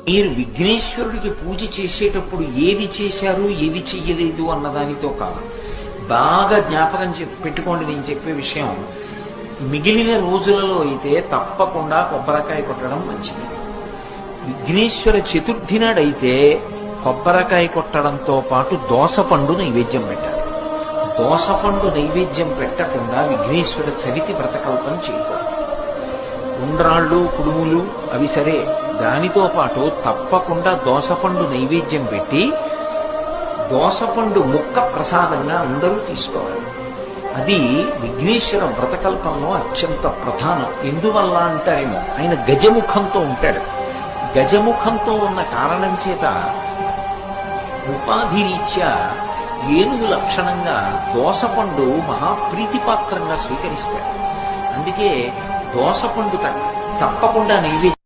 మీరు విఘ్నేశ్వరుడికి పూజ చేసేటప్పుడు ఏది చేశారు ఏది చెయ్యలేదు అన్నదానితో కాదు, బాగా జ్ఞాపకం పెట్టుకోండి. నేను చెప్పే విషయం, మిగిలిన రోజులలో అయితే తప్పకుండా కొబ్బరికాయ కొట్టడం మంచిది. విఘ్నేశ్వర చతుర్థి నాడైతే కొబ్బరికాయ కొట్టడంతో పాటు దోసపండు నైవేద్యం పెట్టాలి. దోసపండు నైవేద్యం పెట్టకుండా విఘ్నేశ్వర చవితి వ్రతకల్పం చేయకూడదు. ఉండ్రాళ్ళు కుడుములు అవి సరే, దానితో పాటు తప్పకుండా దోసపండు నైవేద్యం పెట్టి దోసపండు ముక్క ప్రసాదంగా అందరూ తీసుకోవాలి. అది విఘ్నేశ్వర వ్రతకల్పంలో అత్యంత ప్రధానం. ఎందువల్ల అంటారేమో, ఆయన గజముఖంతో ఉంటాడు. గజముఖంతో ఉన్న కారణం చేత ఉపాధి రీత్యా ఏనుగు లక్షణంగా దోసపండు మహాప్రీతిపాత్రంగా స్వీకరిస్తాడు. అందుకే దోసపండు తప్పకుండా నైవేద్యం